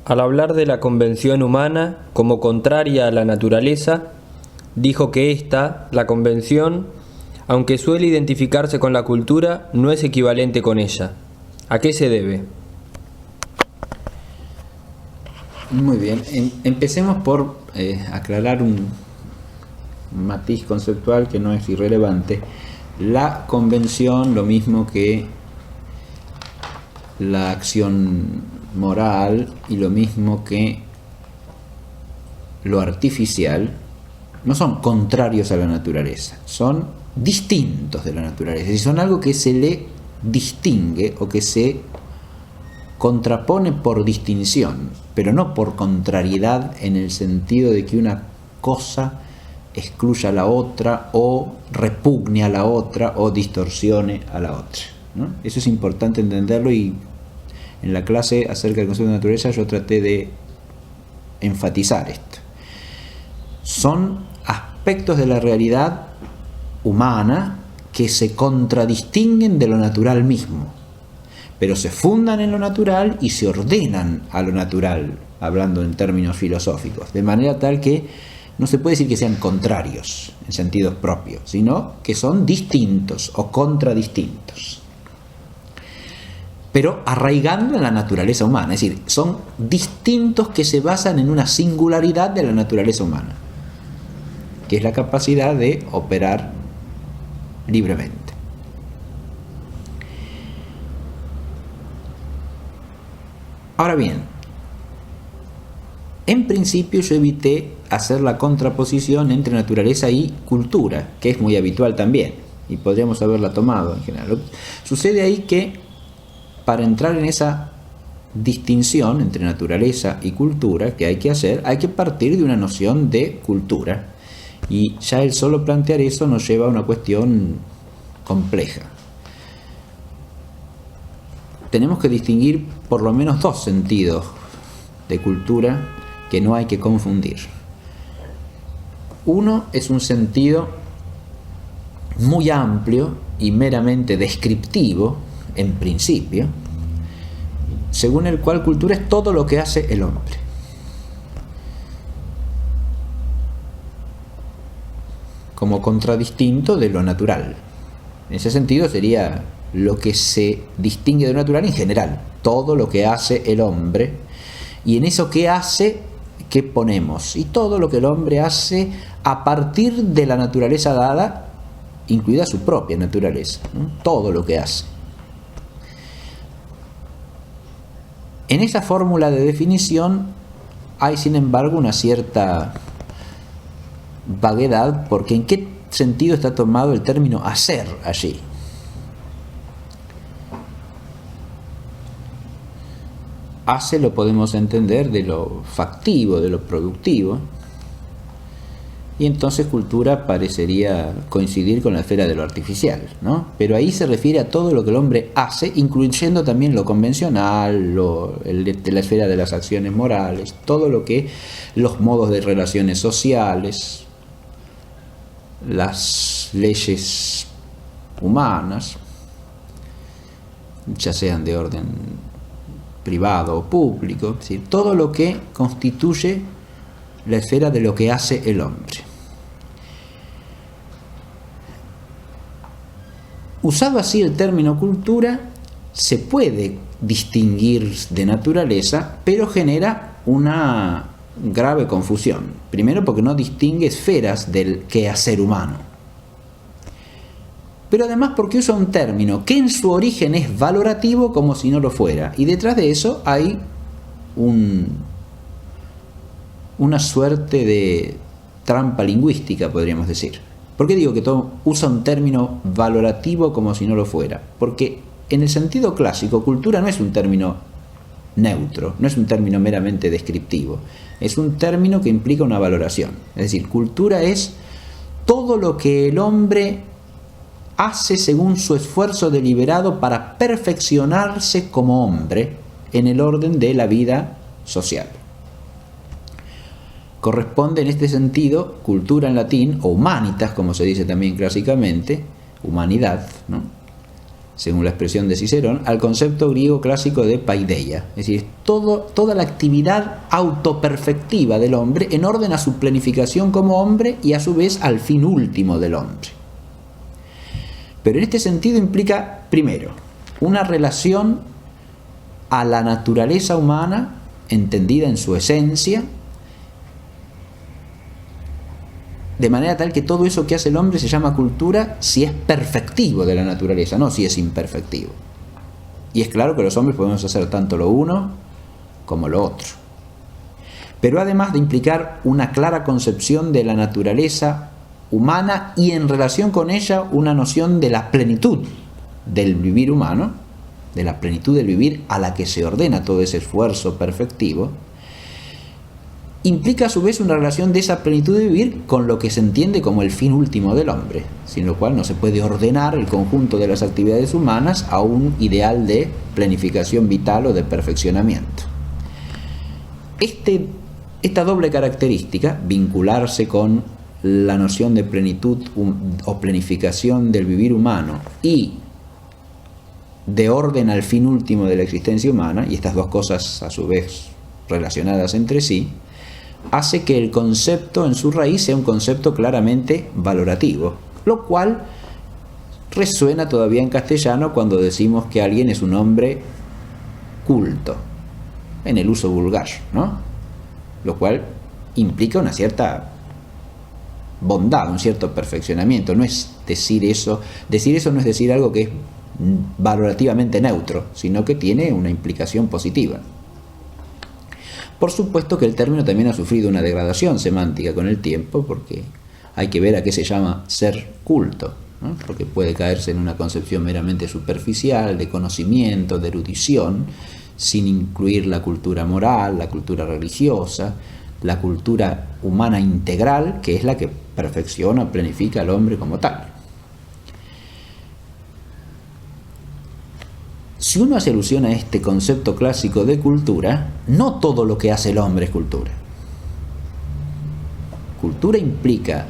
Al hablar de la convención humana como contraria a la naturaleza, dijo que la convención, aunque suele identificarse con la cultura, no es equivalente con ella. ¿A qué se debe? Muy bien, empecemos por aclarar un matiz conceptual que no es irrelevante. La convención, lo mismo que la acción moral y lo mismo que lo artificial, no son contrarios a la naturaleza, son distintos de la naturaleza, y son algo que se le distingue o que se contrapone por distinción, pero no por contrariedad, en el sentido de que una cosa excluya a la otra o repugne a la otra o distorsione a la otra, ¿no? Eso es importante entenderlo, y en la clase acerca del concepto de naturaleza yo traté de enfatizar esto. Son aspectos de la realidad humana que se contradistinguen de lo natural mismo, pero se fundan en lo natural y se ordenan a lo natural, hablando en términos filosóficos, de manera tal que no se puede decir que sean contrarios en sentido propio, sino que son distintos o contradistintos, pero arraigando en la naturaleza humana, es decir, son distintos que se basan en una singularidad de la naturaleza humana, que es la capacidad de operar libremente. Ahora bien, en principio yo evité hacer la contraposición entre naturaleza y cultura, que es muy habitual también, y podríamos haberla tomado en general. Sucede ahí que para entrar en esa distinción entre naturaleza y cultura que hay que hacer, hay que partir de una noción de cultura, y ya el solo plantear eso nos lleva a una cuestión compleja. Tenemos que distinguir por lo menos dos sentidos de cultura que no hay que confundir. Uno es un sentido muy amplio y meramente descriptivo, en principio, según el cual cultura es todo lo que hace el hombre. Como contradistinto de lo natural. En ese sentido sería lo que se distingue de lo natural en general, todo lo que hace el hombre, y en eso que hace, ¿qué ponemos? Y todo lo que el hombre hace a partir de la naturaleza dada, incluida su propia naturaleza, ¿no? Todo lo que hace. En esa fórmula de definición hay, sin embargo, una cierta vaguedad, porque ¿en qué sentido está tomado el término hacer allí? Hace lo podemos entender de lo factivo, de lo productivo, y entonces cultura parecería coincidir con la esfera de lo artificial, ¿no? Pero ahí se refiere a todo lo que el hombre hace, incluyendo también lo convencional, la esfera de las acciones morales, todo lo que los modos de relaciones sociales, las leyes humanas, ya sean de orden privado o público, es decir, todo lo que constituye la esfera de lo que hace el hombre. Usado así el término cultura, se puede distinguir de naturaleza, pero genera una grave confusión. Primero, porque no distingue esferas del quehacer humano, pero además porque usa un término que en su origen es valorativo como si no lo fuera, y detrás de eso hay una suerte de trampa lingüística, podríamos decir. ¿Por qué digo que usa un término valorativo como si no lo fuera? Porque en el sentido clásico, cultura no es un término neutro, no es un término meramente descriptivo, es un término que implica una valoración. Es decir, cultura es todo lo que el hombre hace según su esfuerzo deliberado para perfeccionarse como hombre en el orden de la vida social. Corresponde en este sentido, cultura en latín, o humanitas, como se dice también clásicamente, humanidad, ¿no? según la expresión de Cicerón, al concepto griego clásico de paideia, es decir, toda la actividad autoperfectiva del hombre en orden a su planificación como hombre y a su vez al fin último del hombre. Pero en este sentido implica, primero, una relación a la naturaleza humana entendida en su esencia, de manera tal que todo eso que hace el hombre se llama cultura si es perfectivo de la naturaleza, no si es imperfectivo. Y es claro que los hombres podemos hacer tanto lo uno como lo otro. Pero además de implicar una clara concepción de la naturaleza humana y en relación con ella una noción de la plenitud del vivir humano, de la plenitud del vivir a la que se ordena todo ese esfuerzo perfectivo, implica a su vez una relación de esa plenitud de vivir con lo que se entiende como el fin último del hombre, sin lo cual no se puede ordenar el conjunto de las actividades humanas a un ideal de planificación vital o de perfeccionamiento. Esta doble característica, vincularse con la noción de plenitud o planificación del vivir humano y de orden al fin último de la existencia humana, y estas dos cosas a su vez relacionadas entre sí, hace que el concepto en su raíz sea un concepto claramente valorativo, lo cual resuena todavía en castellano cuando decimos que alguien es un hombre culto, en el uso vulgar, ¿no? Lo cual implica una cierta bondad, un cierto perfeccionamiento. No es decir eso no es decir algo que es valorativamente neutro, sino que tiene una implicación positiva. Por supuesto que el término también ha sufrido una degradación semántica con el tiempo, porque hay que ver a qué se llama ser culto, ¿no? Porque puede caerse en una concepción meramente superficial, de conocimiento, de erudición, sin incluir la cultura moral, la cultura religiosa, la cultura humana integral, que es la que perfecciona o planifica al hombre como tal. Si uno hace alusión a este concepto clásico de cultura, no todo lo que hace el hombre es cultura. Cultura implica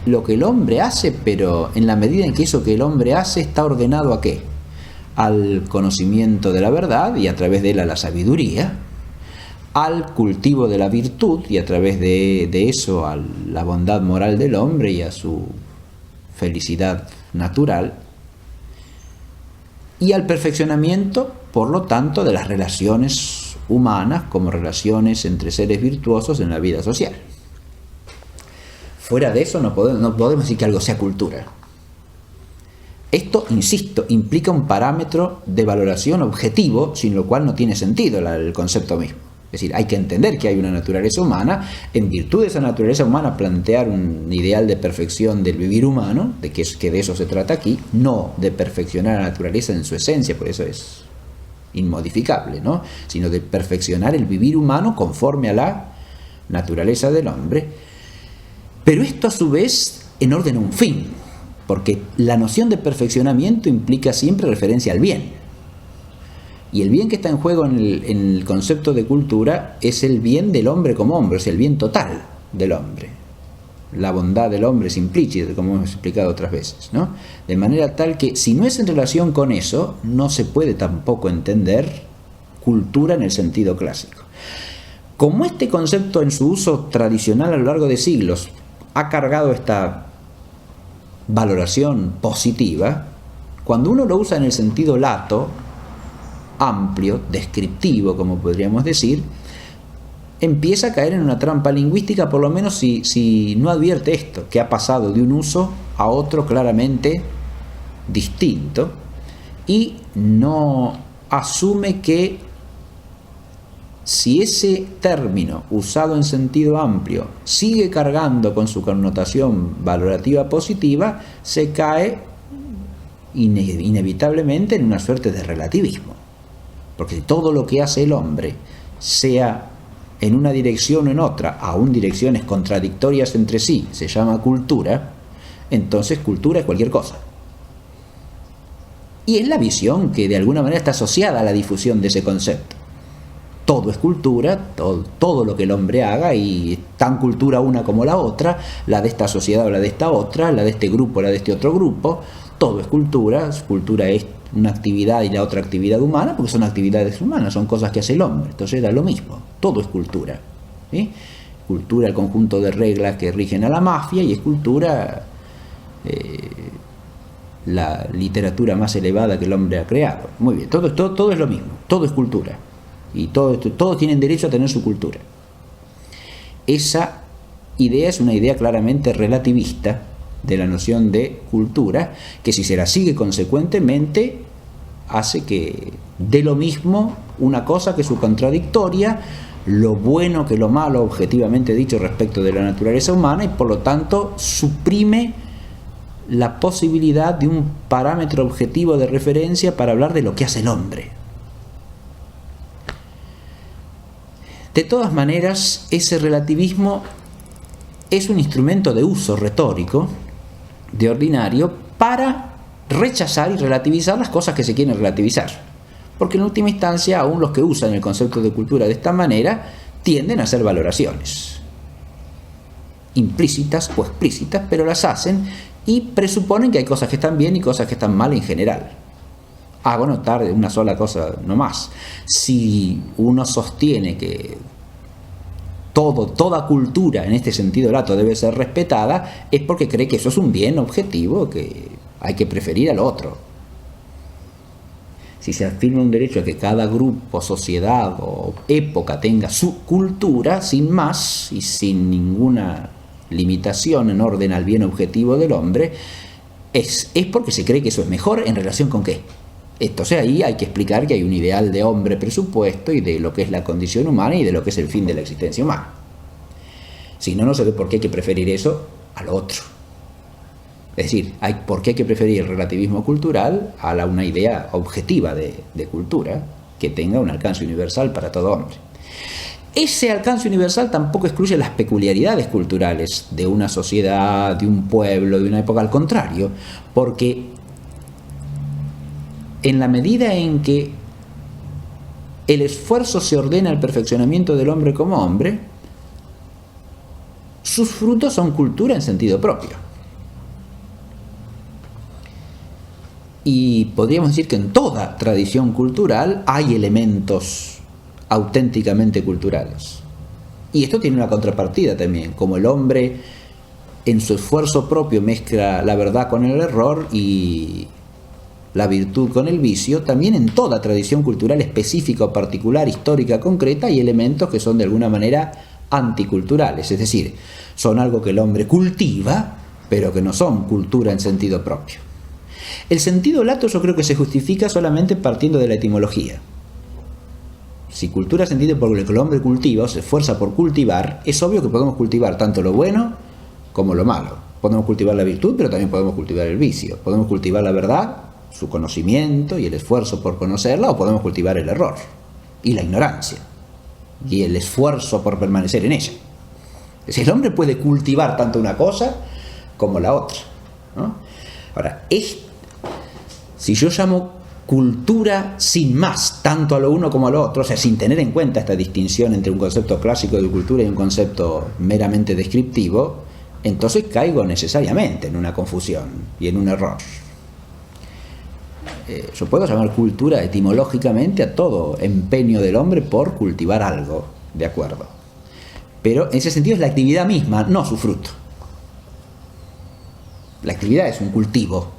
lo que el hombre hace, pero en la medida en que eso que el hombre hace está ordenado ¿a qué? Al conocimiento de la verdad y a través de él a la sabiduría, al cultivo de la virtud y a través de eso a la bondad moral del hombre y a su felicidad natural, y al perfeccionamiento, por lo tanto, de las relaciones humanas como relaciones entre seres virtuosos en la vida social. Fuera de eso no podemos decir que algo sea cultura. Esto, insisto, implica un parámetro de valoración objetivo, sin lo cual no tiene sentido el concepto mismo. Es decir, hay que entender que hay una naturaleza humana, en virtud de esa naturaleza humana plantear un ideal de perfección del vivir humano, que de eso se trata aquí, no de perfeccionar la naturaleza en su esencia, por eso es inmodificable, ¿no? Sino de perfeccionar el vivir humano conforme a la naturaleza del hombre, pero esto a su vez en orden a un fin, porque la noción de perfeccionamiento implica siempre referencia al bien. Y el bien que está en juego en el concepto de cultura es el bien del hombre como hombre, es el bien total del hombre. La bondad del hombre es implícita, como hemos explicado otras veces, ¿no? De manera tal que si no es en relación con eso, no se puede tampoco entender cultura en el sentido clásico. Como este concepto en su uso tradicional a lo largo de siglos ha cargado esta valoración positiva, cuando uno lo usa en el sentido lato, amplio, descriptivo, como podríamos decir, empieza a caer en una trampa lingüística, por lo menos si no advierte esto, que ha pasado de un uso a otro claramente distinto, y no asume que si ese término usado en sentido amplio sigue cargando con su connotación valorativa positiva, se cae inevitablemente en una suerte de relativismo. Porque si todo lo que hace el hombre, sea en una dirección o en otra, aún direcciones contradictorias entre sí, se llama cultura, entonces cultura es cualquier cosa. Y es la visión que de alguna manera está asociada a la difusión de ese concepto. todo es cultura, todo lo que el hombre haga, y tan cultura una como la otra, la de esta sociedad o la de esta otra, la de este grupo o la de este otro grupo, todo es cultura es una actividad y la otra actividad humana, porque son actividades humanas, son cosas que hace el hombre, entonces era lo mismo, todo es cultura, ¿sí? Cultura, el conjunto de reglas que rigen a la mafia, y es cultura la literatura más elevada que el hombre ha creado. Muy bien, todo es lo mismo, todo es cultura. Y todos tienen derecho a tener su cultura. Esa idea es una idea claramente relativista de la noción de cultura, que si se la sigue consecuentemente hace que dé lo mismo una cosa que su contradictoria, lo bueno que lo malo objetivamente dicho respecto de la naturaleza humana, y por lo tanto suprime la posibilidad de un parámetro objetivo de referencia para hablar de lo que hace el hombre. De todas maneras, ese relativismo es un instrumento de uso retórico, de ordinario, para rechazar y relativizar las cosas que se quieren relativizar. Porque en última instancia, aún los que usan el concepto de cultura de esta manera, tienden a hacer valoraciones. Implícitas o explícitas, pero las hacen y presuponen que hay cosas que están bien y cosas que están mal en general. Hago notar de una sola cosa nomás. Si uno sostiene que toda cultura en este sentido lato debe ser respetada, es porque cree que eso es un bien objetivo que hay que preferir al otro. Si se afirma un derecho a que cada grupo, sociedad o época tenga su cultura, sin más y sin ninguna limitación en orden al bien objetivo del hombre, es porque se cree que eso es mejor. ¿En relación con qué? Entonces ahí hay que explicar que hay un ideal de hombre presupuesto y de lo que es la condición humana y de lo que es el fin de la existencia humana. Si no, no se ve por qué hay que preferir eso al otro. Es decir, por qué hay que preferir el relativismo cultural a una idea objetiva de cultura que tenga un alcance universal para todo hombre. Ese alcance universal tampoco excluye las peculiaridades culturales de una sociedad, de un pueblo, de una época. Al contrario, porque en la medida en que el esfuerzo se ordena al perfeccionamiento del hombre como hombre, sus frutos son cultura en sentido propio. Y podríamos decir que en toda tradición cultural hay elementos auténticamente culturales. Y esto tiene una contrapartida también, como el hombre en su esfuerzo propio mezcla la verdad con el error y la virtud con el vicio, también en toda tradición cultural específica o particular, histórica, concreta, hay elementos que son de alguna manera anticulturales, es decir, son algo que el hombre cultiva, pero que no son cultura en sentido propio. El sentido lato yo creo que se justifica solamente partiendo de la etimología. Si cultura se entiende por lo que el hombre cultiva o se esfuerza por cultivar, es obvio que podemos cultivar tanto lo bueno como lo malo. Podemos cultivar la virtud, pero también podemos cultivar el vicio. Podemos cultivar la verdad, su conocimiento y el esfuerzo por conocerla, o podemos cultivar el error y la ignorancia y el esfuerzo por permanecer en ella. Es decir, el hombre puede cultivar tanto una cosa como la otra, ¿no? Ahora, si yo llamo cultura sin más, tanto a lo uno como a lo otro, o sea, sin tener en cuenta esta distinción entre un concepto clásico de cultura y un concepto meramente descriptivo, entonces caigo necesariamente en una confusión y en un error. Yo puedo llamar cultura etimológicamente a todo empeño del hombre por cultivar algo, de acuerdo. Pero en ese sentido es la actividad misma, no su fruto. La actividad es un cultivo.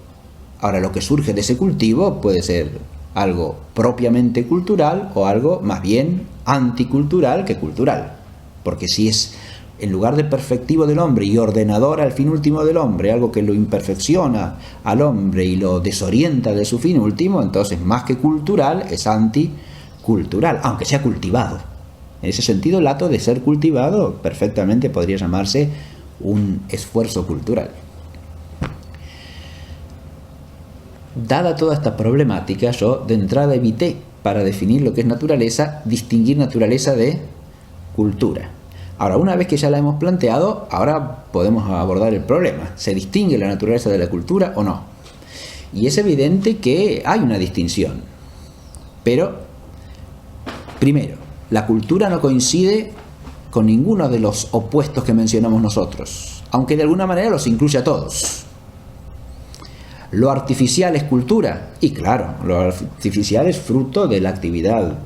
Ahora, lo que surge de ese cultivo puede ser algo propiamente cultural o algo más bien anticultural que cultural. Porque si es, en lugar de perfectivo del hombre y ordenador al fin último del hombre, algo que lo imperfecciona al hombre y lo desorienta de su fin último, entonces más que cultural es anticultural, aunque sea cultivado. En ese sentido, el acto de ser cultivado perfectamente podría llamarse un esfuerzo cultural. Dada toda esta problemática, yo de entrada evité, para definir lo que es naturaleza, distinguir naturaleza de cultura. Ahora, una vez que ya la hemos planteado, ahora podemos abordar el problema. ¿Se distingue la naturaleza de la cultura o no? Y es evidente que hay una distinción. Pero, primero, La cultura no coincide con ninguno de los opuestos que mencionamos nosotros, aunque de alguna manera los incluye a todos. ¿Lo artificial es cultura? Y claro, lo artificial es fruto de la actividad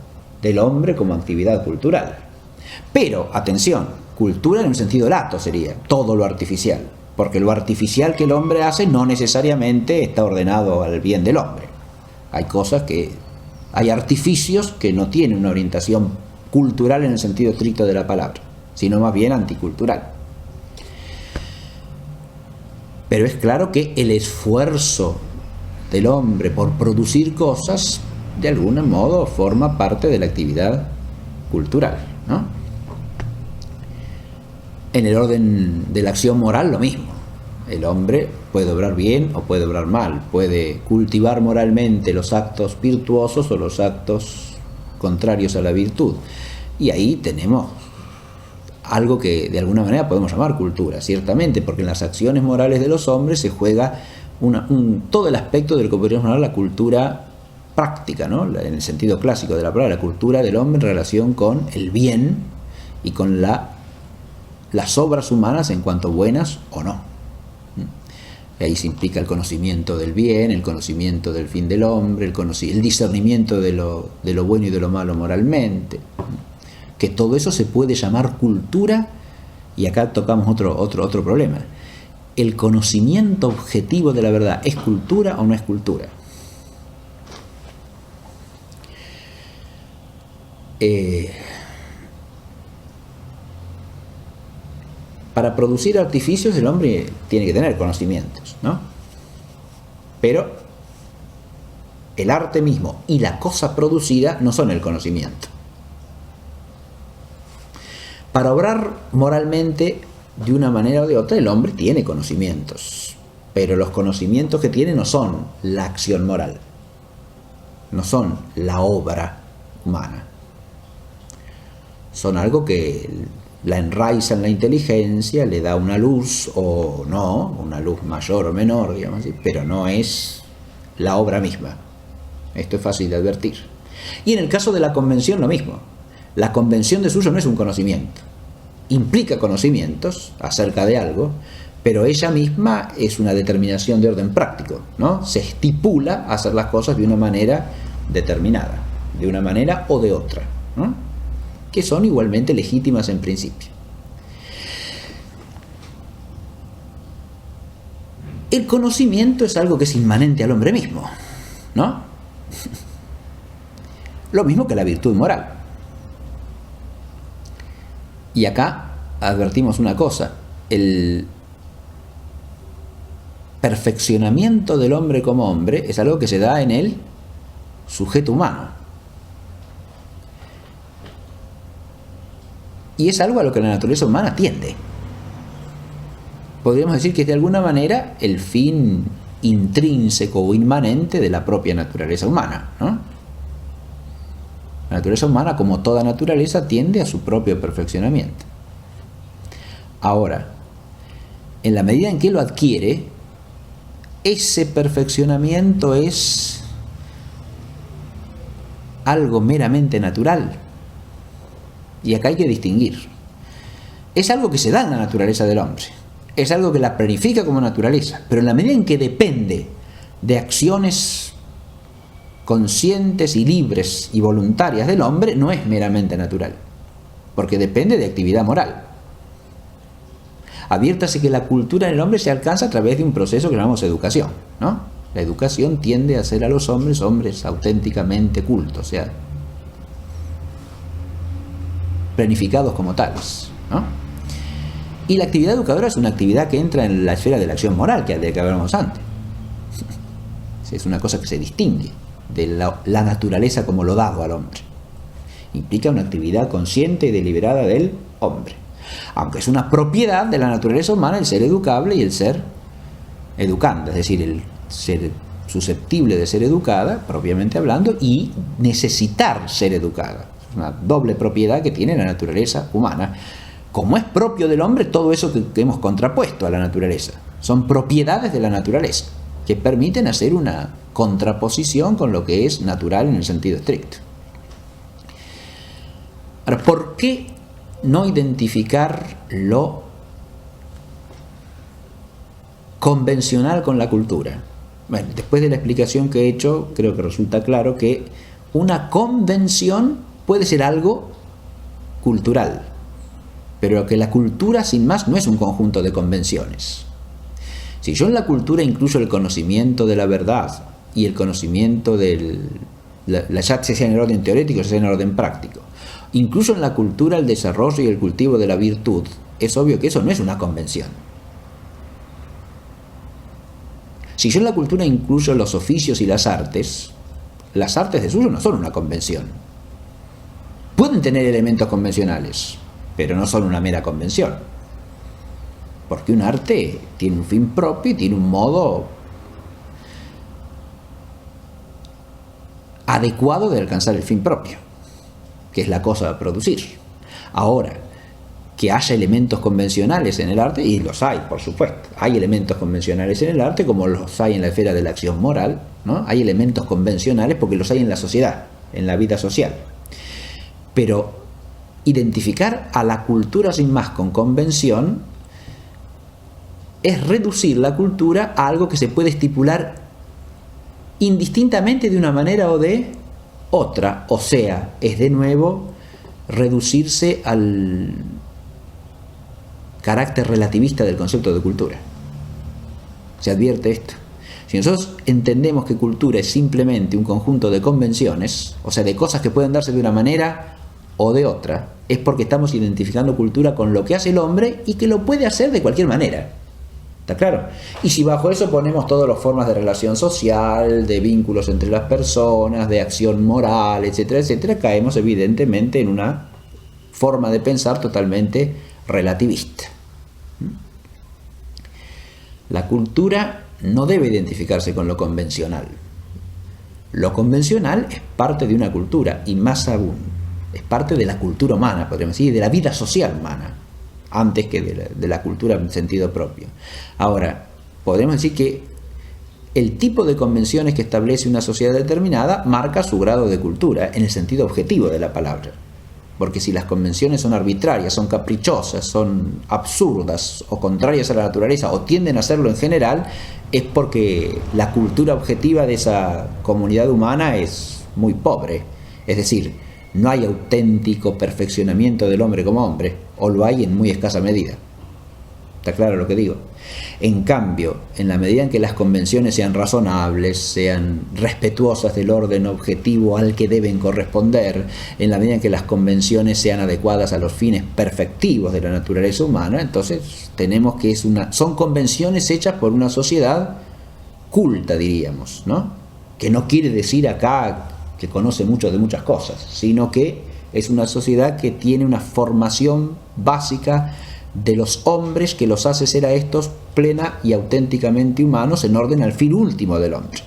del hombre como actividad cultural. Pero, atención, cultura en un sentido lato sería todo lo artificial, porque lo artificial que el hombre hace no necesariamente está ordenado al bien del hombre. Hay artificios que no tienen una orientación cultural en el sentido estricto de la palabra, sino más bien anticultural. Pero es claro que el esfuerzo del hombre por producir cosas, de algún modo, forma parte de la actividad cultural, ¿no? En el orden de la acción moral, lo mismo. El hombre puede obrar bien o puede obrar mal, puede cultivar moralmente los actos virtuosos o los actos contrarios a la virtud. Y ahí tenemos algo que de alguna manera podemos llamar cultura, ciertamente, porque en las acciones morales de los hombres se juega todo el aspecto de lo que podríamos llamar la cultura práctica, ¿no? En el sentido clásico de la palabra, la cultura del hombre en relación con el bien y con las obras humanas en cuanto buenas o no. Y ahí se implica el conocimiento del bien, el conocimiento del fin del hombre, el discernimiento de lo bueno y de lo malo moralmente. Que todo eso se puede llamar cultura, y acá tocamos otro problema. ¿El conocimiento objetivo de la verdad es cultura o no es cultura? Para producir artificios el hombre tiene que tener conocimientos, ¿no? Pero el arte mismo y la cosa producida no son el conocimiento. Para obrar moralmente de una manera o de otra, el hombre tiene conocimientos, pero los conocimientos que tiene no son la acción moral, no son la obra humana, son algo que la enraiza en la inteligencia, le da una luz o no, una luz mayor o menor, digamos así, pero no es la obra misma. Esto es fácil de advertir. Y en el caso de la convención lo mismo. La convención de suyo no es un conocimiento. Implica conocimientos acerca de algo, pero ella misma es una determinación de orden práctico, ¿no? Se estipula hacer las cosas de una manera determinada, de una manera o de otra, ¿no? Que son igualmente legítimas en principio. El conocimiento es algo que es inmanente al hombre mismo, ¿no? Lo mismo que la virtud moral. Y acá advertimos una cosa: el perfeccionamiento del hombre como hombre es algo que se da en el sujeto humano. Y es algo a lo que la naturaleza humana tiende. Podríamos decir que es de alguna manera el fin intrínseco o inmanente de la propia naturaleza humana, ¿no? La naturaleza humana, como toda naturaleza, tiende a su propio perfeccionamiento. Ahora, en la medida en que lo adquiere, ese perfeccionamiento es algo meramente natural. Y acá hay que distinguir. Es algo que se da en la naturaleza del hombre. Es algo que la planifica como naturaleza. Pero en la medida en que depende de acciones conscientes y libres y voluntarias del hombre, no es meramente natural, porque depende de actividad moral. Adviértase que la cultura en el hombre se alcanza a través de un proceso que llamamos educación, ¿no? La educación tiende a hacer a los hombres auténticamente cultos, o sea, planificados como tales, ¿no? Y la actividad educadora es una actividad que entra en la esfera de la acción moral, de que hablábamos antes. Es una cosa que se distingue de la naturaleza como lo dado al hombre. Implica una actividad consciente y deliberada del hombre. Aunque es una propiedad de la naturaleza humana el ser educable y el ser educanda, es decir, el ser susceptible de ser educada, propiamente hablando, y necesitar ser educada. Es una doble propiedad que tiene la naturaleza humana. Como es propio del hombre, todo eso que hemos contrapuesto a la naturaleza son propiedades de la naturaleza que permiten hacer una contraposición con lo que es natural en el sentido estricto. qué no identificar lo convencional con la cultura? Bueno, después de la explicación que he hecho, creo que resulta claro que una convención puede ser algo cultural, pero que la cultura sin más no es un conjunto de convenciones. Si yo en la cultura incluyo el conocimiento de la verdad y el conocimiento ya sea en el orden teórico, sea en el orden práctico, incluso en la cultura el desarrollo y el cultivo de la virtud, es obvio que eso no es una convención. Si yo en la cultura incluyo los oficios y las artes de suyo no son una convención. Pueden tener elementos convencionales, pero no son una mera convención. Porque un arte tiene un fin propio y tiene un modo adecuado de alcanzar el fin propio, que es la cosa a producir. Ahora, que haya elementos convencionales en el arte, y los hay, por supuesto. Hay elementos convencionales en el arte como los hay en la esfera de la acción moral, ¿no? Hay elementos convencionales porque los hay en la sociedad, en la vida social. Pero identificar a la cultura sin más con convención es reducir la cultura a algo que se puede estipular indistintamente de una manera o de otra. O sea, es de nuevo reducirse al carácter relativista del concepto de cultura. Se advierte esto. Si nosotros entendemos que cultura es simplemente un conjunto de convenciones, o sea, de cosas que pueden darse de una manera o de otra, es porque estamos identificando cultura con lo que hace el hombre y que lo puede hacer de cualquier manera. ¿Está claro? Y si bajo eso ponemos todas las formas de relación social, de vínculos entre las personas, de acción moral, etcétera, etcétera, caemos evidentemente en una forma de pensar totalmente relativista. La cultura no debe identificarse con lo convencional. Lo convencional es parte de una cultura, y más aún, es parte de la cultura humana, podríamos decir, de la vida social humana, antes que de la cultura en sentido propio. Ahora, podemos decir que el tipo de convenciones que establece una sociedad determinada marca su grado de cultura, en el sentido objetivo de la palabra. Porque si las convenciones son arbitrarias, son caprichosas, son absurdas o contrarias a la naturaleza, o tienden a serlo en general, es porque la cultura objetiva de esa comunidad humana es muy pobre. Es decir, no hay auténtico perfeccionamiento del hombre como hombre, o lo hay en muy escasa medida. ¿Está claro lo que digo? En cambio, en la medida en que las convenciones sean razonables, sean respetuosas del orden objetivo al que deben corresponder, en la medida en que las convenciones sean adecuadas a los fines perfectivos de la naturaleza humana, entonces tenemos que son convenciones hechas por una sociedad culta, diríamos, ¿no? Que no quiere decir acá que conoce mucho de muchas cosas, sino que es una sociedad que tiene una formación básica de los hombres que los hace ser a estos plena y auténticamente humanos en orden al fin último del hombre.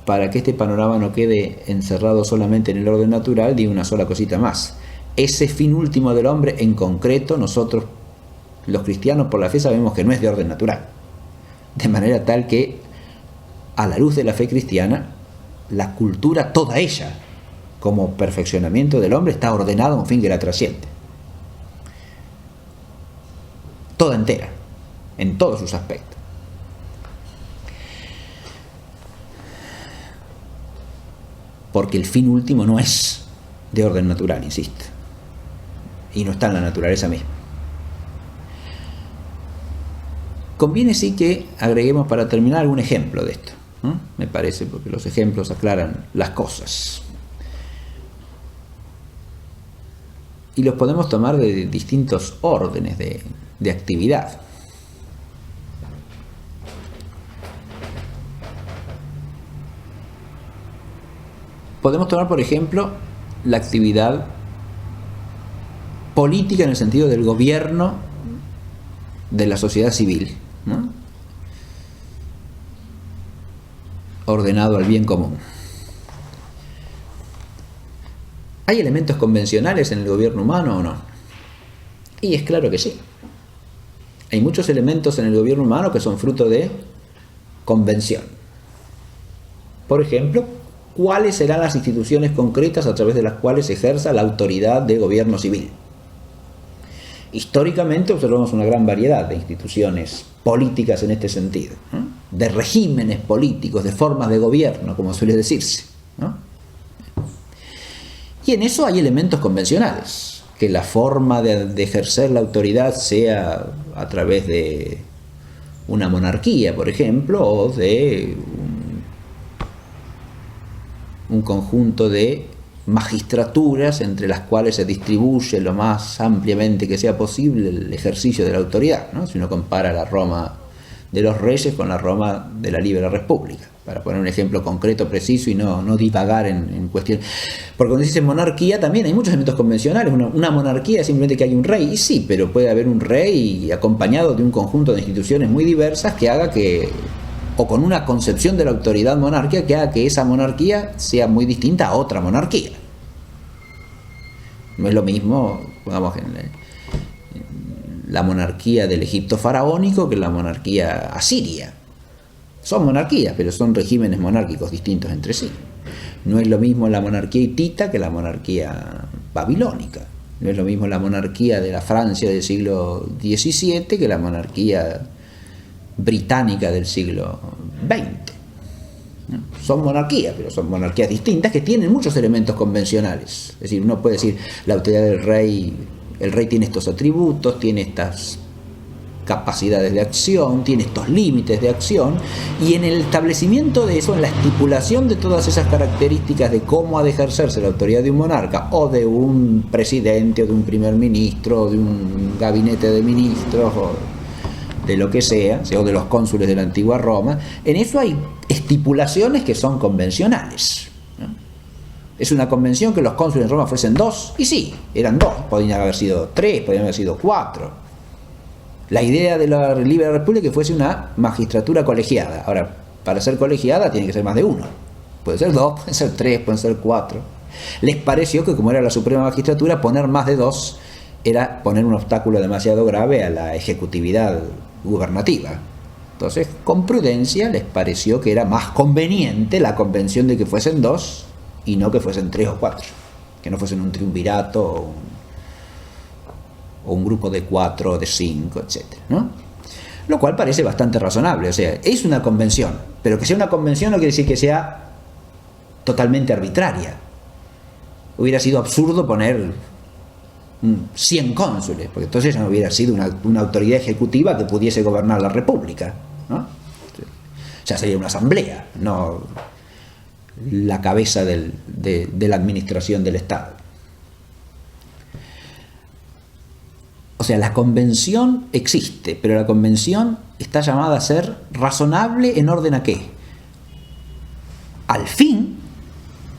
Para que este panorama no quede encerrado solamente en el orden natural, digo una sola cosita más. Ese fin último del hombre en concreto, nosotros los cristianos por la fe sabemos que no es de orden natural, de manera tal que a la luz de la fe cristiana la cultura, toda ella, como perfeccionamiento del hombre, está ordenada a un fin que la trasciende. Toda entera, en todos sus aspectos. Porque el fin último no es de orden natural, insisto, y no está en la naturaleza misma. Conviene sí que agreguemos para terminar algún ejemplo de esto, ¿no? Me parece, porque los ejemplos aclaran las cosas. Y los podemos tomar de distintos órdenes de actividad. Podemos tomar, por ejemplo, la actividad política en el sentido del gobierno de la sociedad civil, ¿no? Ordenado al bien común. ¿Hay elementos convencionales en el gobierno humano o no? Y es claro que sí. Hay muchos elementos en el gobierno humano que son fruto de convención. Por ejemplo, ¿cuáles serán las instituciones concretas a través de las cuales se ejerza la autoridad de gobierno civil? Históricamente observamos una gran variedad de instituciones políticas en este sentido, ¿no? De regímenes políticos, de formas de gobierno, como suele decirse, ¿no? Y en eso hay elementos convencionales, que la forma de ejercer la autoridad sea a través de una monarquía, por ejemplo, o de un conjunto de magistraturas entre las cuales se distribuye lo más ampliamente que sea posible el ejercicio de la autoridad, ¿no? Si uno compara la Roma de los reyes con la Roma de la Libre República, para poner un ejemplo concreto, preciso y no divagar en cuestiones. Porque cuando se dice monarquía también hay muchos elementos convencionales. Una monarquía es simplemente que hay un rey, y sí, pero puede haber un rey acompañado de un conjunto de instituciones muy diversas que haga que, o con una concepción de la autoridad monárquica que haga que esa monarquía sea muy distinta a otra monarquía. No es lo mismo, digamos, en la monarquía del Egipto faraónico que la monarquía asiria. Son monarquías, pero son regímenes monárquicos distintos entre sí. No es lo mismo la monarquía hitita que la monarquía babilónica. No es lo mismo la monarquía de la Francia del siglo XVII que la monarquía británica del siglo XX. Son monarquías, pero son monarquías distintas que tienen muchos elementos convencionales. Es decir, uno puede decir, la autoridad del rey, el rey tiene estos atributos, tiene estas capacidades de acción, tiene estos límites de acción, y en el establecimiento de eso, en la estipulación de todas esas características de cómo ha de ejercerse la autoridad de un monarca, o de un presidente, o de un primer ministro, o de un gabinete de ministros, o de lo que sea, o de los cónsules de la antigua Roma, en eso hay estipulaciones que son convencionales, ¿no? Es una convención que los cónsules de Roma fuesen 2, y sí, eran 2, podrían haber sido 3, podrían haber sido 4. La idea de la Libre República es que fuese una magistratura colegiada. Ahora, para ser colegiada tiene que ser más de 1. Puede ser 2, puede ser 3, pueden ser 4. Les pareció que, como era la Suprema Magistratura, poner más de 2 era poner un obstáculo demasiado grave a la ejecutividad gubernativa. Entonces, con prudencia, les pareció que era más conveniente la convención de que fuesen 2 y no que fuesen 3 o 4. Que no fuesen un triunvirato o un grupo de 4 o de 5, etc., ¿no? Lo cual parece bastante razonable. O sea, es una convención, pero que sea una convención no quiere decir que sea totalmente arbitraria. Hubiera sido absurdo poner 100 cónsules, porque entonces no hubiera sido una autoridad ejecutiva que pudiese gobernar la república, ¿no? O sea, sería una asamblea, no la cabeza de la administración del Estado. O sea, la convención existe, pero la convención está llamada a ser razonable ¿en orden a qué? Al fin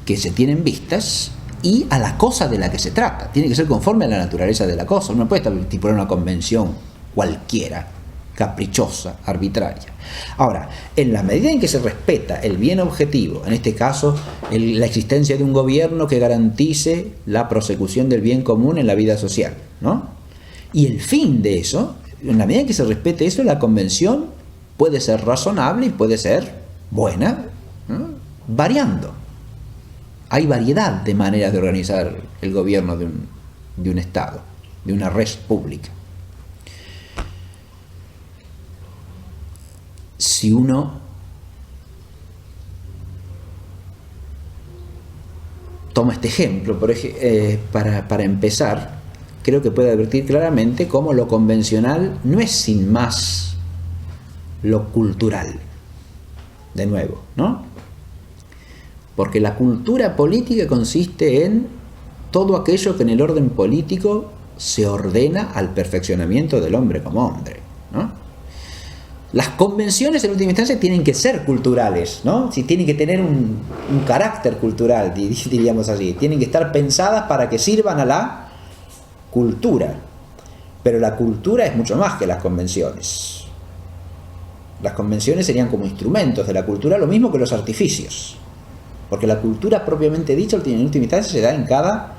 que se tienen vistas y a la cosa de la que se trata. Tiene que ser conforme a la naturaleza de la cosa. Uno no puede estipular una convención cualquiera, caprichosa, arbitraria. Ahora, en la medida en que se respeta el bien objetivo, en este caso la existencia de un gobierno que garantice la prosecución del bien común en la vida social, ¿no? Y el fin de eso, en la medida en que se respete eso, la convención puede ser razonable y puede ser buena, ¿no? Variando. Hay variedad de maneras de organizar el gobierno de un Estado, de una res pública. Si uno toma este ejemplo, para empezar, creo que puede advertir claramente cómo lo convencional no es sin más lo cultural. De nuevo, ¿no? Porque la cultura política consiste en todo aquello que en el orden político se ordena al perfeccionamiento del hombre como hombre, ¿no? Las convenciones en última instancia tienen que ser culturales, ¿no? Si tienen que tener un carácter cultural, diríamos así. Tienen que estar pensadas para que sirvan a la cultura, pero la cultura es mucho más que las convenciones. Las convenciones serían como instrumentos de la cultura, lo mismo que los artificios, porque la cultura propiamente dicha en última instancia se da en cada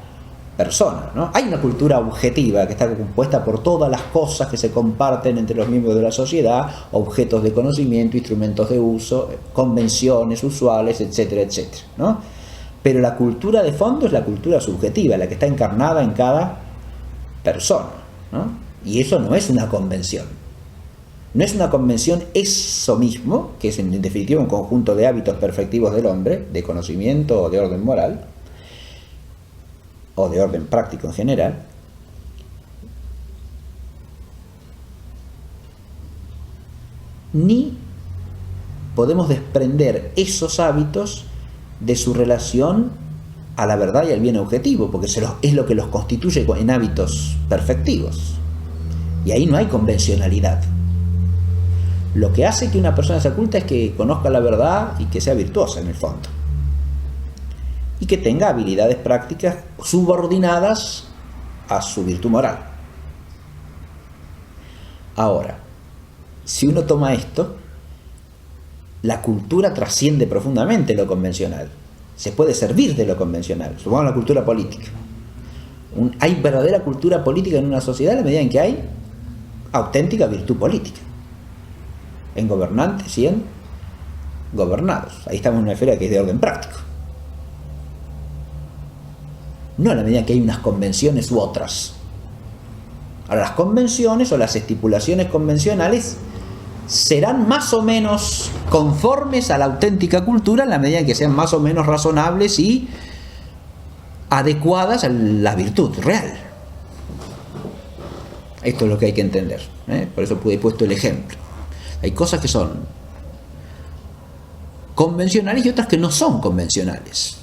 persona, ¿no? Hay una cultura objetiva que está compuesta por todas las cosas que se comparten entre los miembros de la sociedad, objetos de conocimiento, instrumentos de uso, convenciones usuales, etcétera, etcétera, ¿no? Pero la cultura de fondo es la cultura subjetiva, la que está encarnada en cada persona, ¿no? Y eso no es una convención. No es una convención eso mismo, que es en definitiva un conjunto de hábitos perfectivos del hombre, de conocimiento o de orden moral, o de orden práctico en general, ni podemos desprender esos hábitos de su relación a la verdad y al bien objetivo, porque es lo que los constituye en hábitos perfectivos. Y ahí no hay convencionalidad. Lo que hace que una persona se oculta es que conozca la verdad y que sea virtuosa en el fondo. Y que tenga habilidades prácticas subordinadas a su virtud moral. Ahora, si uno toma esto, la cultura trasciende profundamente lo convencional. Se puede servir de lo convencional. Supongamos la cultura política. Hay verdadera cultura política en una sociedad a la medida en que hay auténtica virtud política. En gobernantes y en gobernados. Ahí estamos en una esfera que es de orden práctico. No a la medida que hay unas convenciones u otras. Ahora, las convenciones o las estipulaciones convencionales serán más o menos conformes a la auténtica cultura en la medida en que sean más o menos razonables y adecuadas a la virtud real. Esto es lo que hay que entender, ¿eh? Por eso he puesto el ejemplo. Hay cosas que son convencionales y otras que no son convencionales.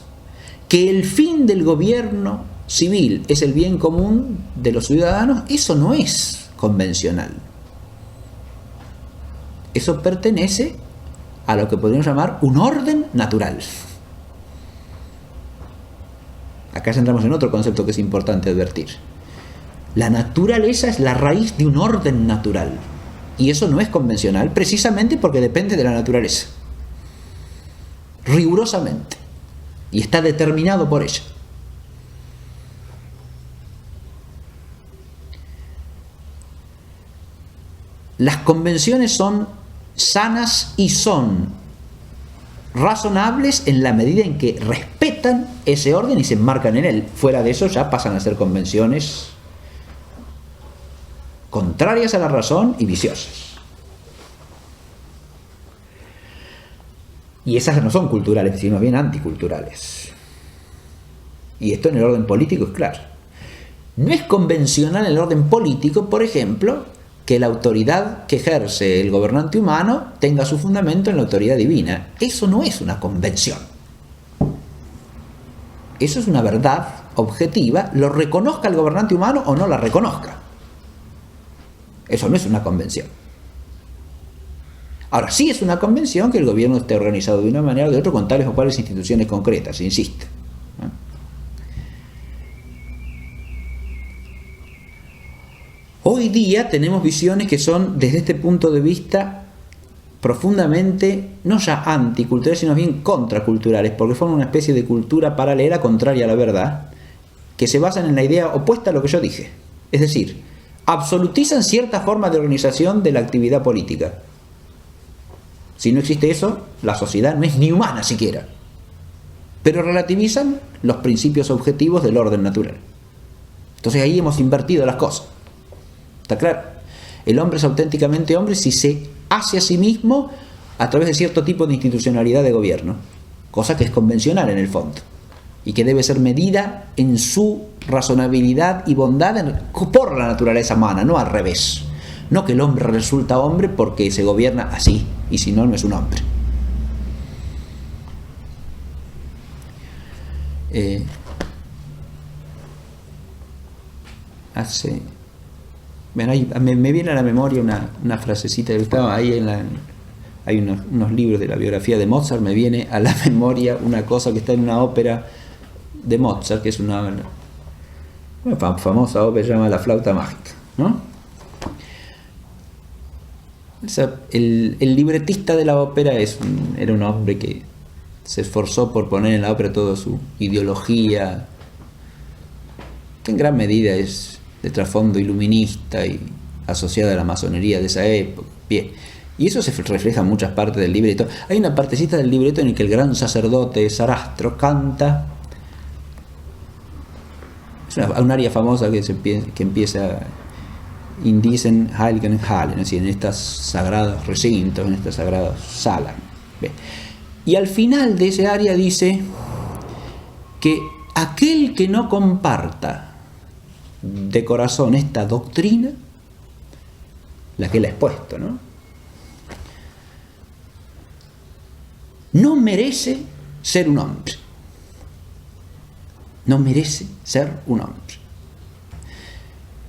Que el fin del gobierno civil es el bien común de los ciudadanos, eso no es convencional. Eso pertenece a lo que podríamos llamar un orden natural. Acá ya entramos en otro concepto que es importante advertir. La naturaleza es la raíz de un orden natural. Y eso no es convencional, precisamente porque depende de la naturaleza. Rigurosamente. Y está determinado por ella. Las convenciones son sanas y son razonables en la medida en que respetan ese orden y se enmarcan en él. Fuera de eso ya pasan a ser convenciones contrarias a la razón y viciosas. Y esas no son culturales, sino bien anticulturales. Y esto en el orden político es claro. No es convencional en el orden político, por ejemplo, que la autoridad que ejerce el gobernante humano tenga su fundamento en la autoridad divina. Eso no es una convención. Eso es una verdad objetiva, lo reconozca el gobernante humano o no la reconozca. Eso no es una convención. Ahora, sí es una convención que el gobierno esté organizado de una manera o de otra con tales o cuales instituciones concretas, insisto. Hoy día tenemos visiones que son, desde este punto de vista, profundamente, no ya anticulturales, sino bien contraculturales, porque forman una especie de cultura paralela contraria a la verdad, que se basan en la idea opuesta a lo que yo dije. Es decir, absolutizan cierta forma de organización de la actividad política. Si no existe eso, la sociedad no es ni humana siquiera. Pero relativizan los principios objetivos del orden natural. Entonces ahí hemos invertido las cosas. ¿Está claro? El hombre es auténticamente hombre si se hace a sí mismo a través de cierto tipo de institucionalidad de gobierno, cosa que es convencional en el fondo y que debe ser medida en su razonabilidad y bondad por la naturaleza humana, no al revés. No que el hombre resulta hombre porque se gobierna así y si no, no es un hombre. Me viene a la memoria una frasecita que estaba ahí hay unos libros de la biografía de Mozart. Me viene a la memoria una cosa que está en una ópera de Mozart, que es una famosa ópera que se llama La flauta mágica, ¿no? O sea, el libretista de la ópera era un hombre que se esforzó por poner en la ópera toda su ideología que en gran medida es de trasfondo iluminista y asociada a la masonería de esa época. Bien, y eso se refleja en muchas partes del libreto. Hay una partecita del libreto en el que el gran sacerdote Sarastro canta. Es un aria famosa que empieza in diesen heiligen Hallen, es decir, en estos sagrados recintos, en estas sagradas salas. Bien. Y al final de ese aria dice que aquel que no comparta de corazón esta doctrina, la que él ha expuesto, no merece ser un hombre. No merece ser un hombre.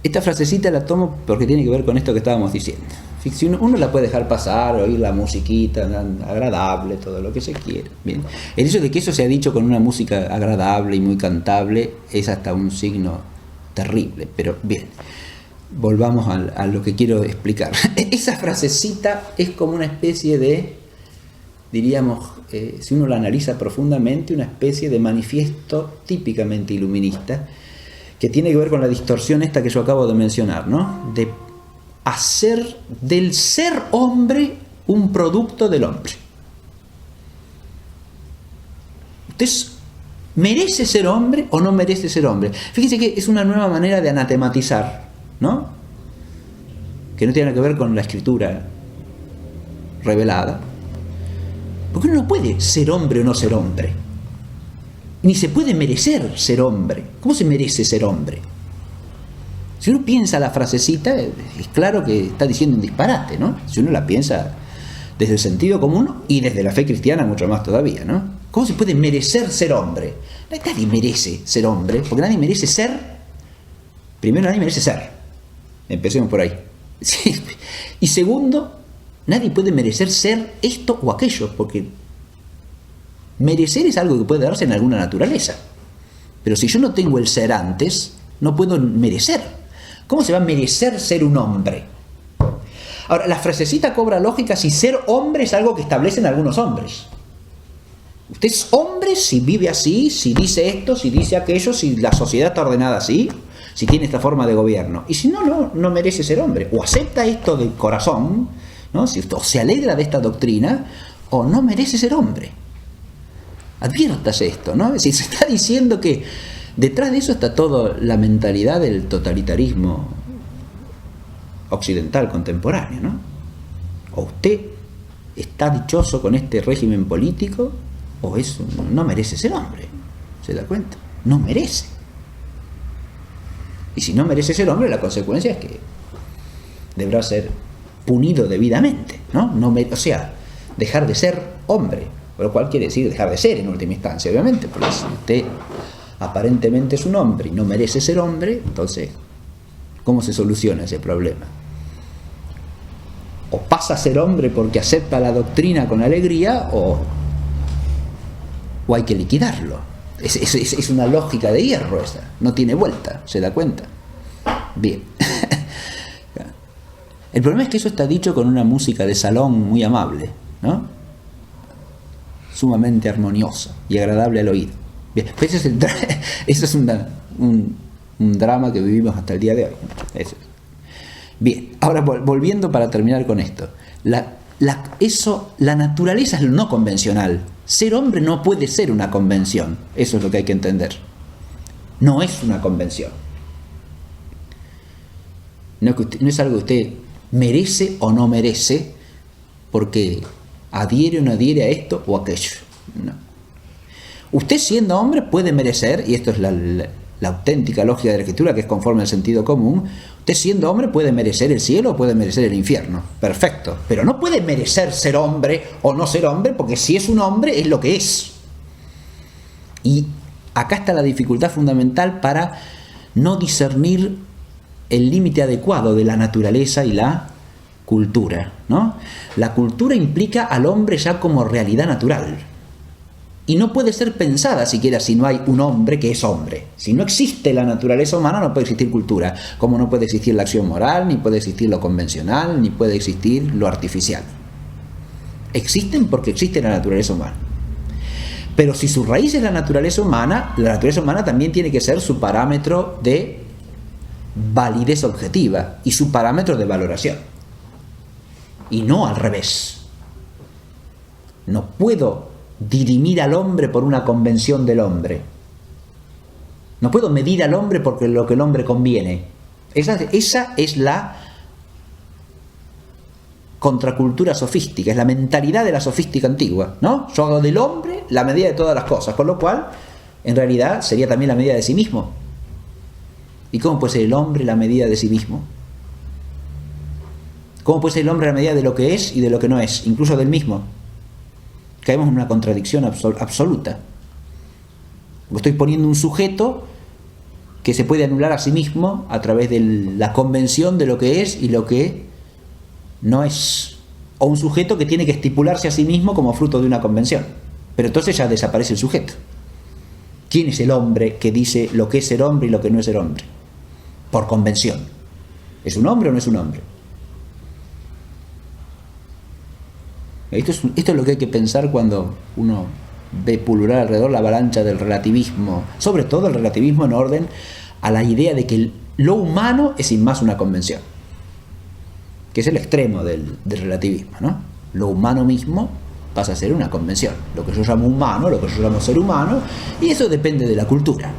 Esta frasecita la tomo porque tiene que ver con esto que estábamos diciendo. Si uno la puede dejar pasar, oír la musiquita agradable, todo lo que se quiera. Bien. El hecho de que eso se ha dicho con una música agradable y muy cantable es hasta un signo terrible. Pero bien, volvamos a lo que quiero explicar. Esa frasecita es como una especie de, diríamos, si uno la analiza profundamente, una especie de manifiesto típicamente iluminista que tiene que ver con la distorsión esta que yo acabo de mencionar, de hacer del ser hombre un producto del hombre. ¿Usted merece ser hombre o no merece ser hombre? Fíjense que es una nueva manera de anatematizar, que no tiene que ver con la escritura revelada. Porque uno no puede ser hombre o no ser hombre. Ni se puede merecer ser hombre. ¿Cómo se merece ser hombre? Si uno piensa la frasecita, es claro que está diciendo un disparate, Si uno la piensa desde el sentido común y desde la fe cristiana mucho más todavía, ¿Cómo se puede merecer ser hombre? Nadie merece ser hombre, porque nadie merece ser. Primero, nadie merece ser. Empecemos por ahí. Sí. Y segundo, nadie puede merecer ser esto o aquello, porque merecer es algo que puede darse en alguna naturaleza. Pero si yo no tengo el ser antes, no puedo merecer. ¿Cómo se va a merecer ser un hombre? Ahora, la frasecita cobra lógica si ser hombre es algo que establecen algunos hombres. Usted es hombre si vive así, si dice esto, si dice aquello, si la sociedad está ordenada así, si tiene esta forma de gobierno. Y si no merece ser hombre. O acepta esto de corazón, o se alegra de esta doctrina, o no merece ser hombre. Adviértase esto, Es decir, se está diciendo que detrás de eso está toda la mentalidad del totalitarismo occidental contemporáneo, O usted está dichoso con este régimen político, o eso no merece ser hombre. ¿Se da cuenta? No merece. Y si no merece ser hombre, la consecuencia es que deberá ser punido debidamente, o sea, dejar de ser hombre, lo cual quiere decir dejar de ser en última instancia, obviamente, porque si usted aparentemente es un hombre y no merece ser hombre, entonces, ¿cómo se soluciona ese problema? O pasa a ser hombre porque acepta la doctrina con alegría, o hay que liquidarlo. Es una lógica de hierro esa, no tiene vuelta, ¿se da cuenta? Bien. El problema es que eso está dicho con una música de salón muy amable, sumamente armoniosa y agradable al oído. Bien, pues eso es un drama que vivimos hasta el día de hoy. Eso. Bien, ahora volviendo para terminar con esto. La naturaleza es lo no convencional. Ser hombre no puede ser una convención. Eso es lo que hay que entender. No es una convención. No es algo que usted merece o no merece porque adhiere o no adhiere a esto o aquello. No. Usted siendo hombre puede merecer, y esto es la auténtica lógica de la escritura que es conforme al sentido común, usted siendo hombre puede merecer el cielo o puede merecer el infierno. Perfecto. Pero no puede merecer ser hombre o no ser hombre, porque si es un hombre es lo que es. Y acá está la dificultad fundamental para no discernir el límite adecuado de la naturaleza y la cultura, La cultura implica al hombre ya como realidad natural. Y no puede ser pensada siquiera si no hay un hombre que es hombre. Si no existe la naturaleza humana, no puede existir cultura. Como no puede existir la acción moral, ni puede existir lo convencional, ni puede existir lo artificial. Existen porque existe la naturaleza humana. Pero si su raíz es la naturaleza humana también tiene que ser su parámetro de validez objetiva y su parámetro de valoración. Y no al revés. No puedo dirimir al hombre por una convención del hombre. No puedo medir al hombre porque lo que el hombre conviene. Esa es la contracultura sofística, es la mentalidad de la sofística antigua, ¿no? Yo hago del hombre la medida de todas las cosas, con lo cual, en realidad, sería también la medida de sí mismo. ¿Y cómo puede ser el hombre la medida de sí mismo? ¿Cómo puede ser el hombre la medida de lo que es y de lo que no es, incluso del mismo? Caemos en una contradicción absoluta. Estoy poniendo un sujeto que se puede anular a sí mismo a través de la convención de lo que es y lo que no es. O un sujeto que tiene que estipularse a sí mismo como fruto de una convención. Pero entonces ya desaparece el sujeto. ¿Quién es el hombre que dice lo que es ser hombre y lo que no es ser hombre? Por convención. ¿Es un hombre o no es un hombre? Esto es lo que hay que pensar cuando uno ve pulular alrededor la avalancha del relativismo, sobre todo el relativismo en orden a la idea de que lo humano es sin más una convención, que es el extremo del relativismo, ¿no? Lo humano mismo pasa a ser una convención, lo que yo llamo humano, lo que yo llamo ser humano, y eso depende de la cultura.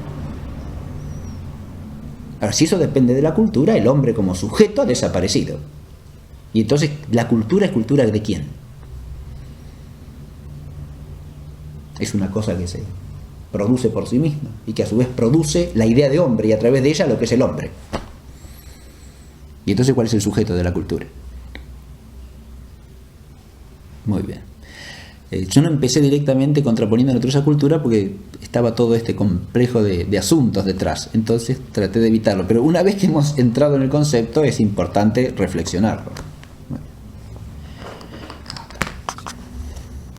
Ahora, si eso depende de la cultura, el hombre como sujeto ha desaparecido. Y entonces, ¿la cultura es cultura de quién? Es una cosa que se produce por sí misma y que a su vez produce la idea de hombre y a través de ella lo que es el hombre. Y entonces, ¿cuál es el sujeto de la cultura? Muy bien. Yo no empecé directamente contraponiendo naturaleza a cultura porque estaba todo este complejo de asuntos detrás. Entonces traté de evitarlo. Pero una vez que hemos entrado en el concepto es importante reflexionarlo.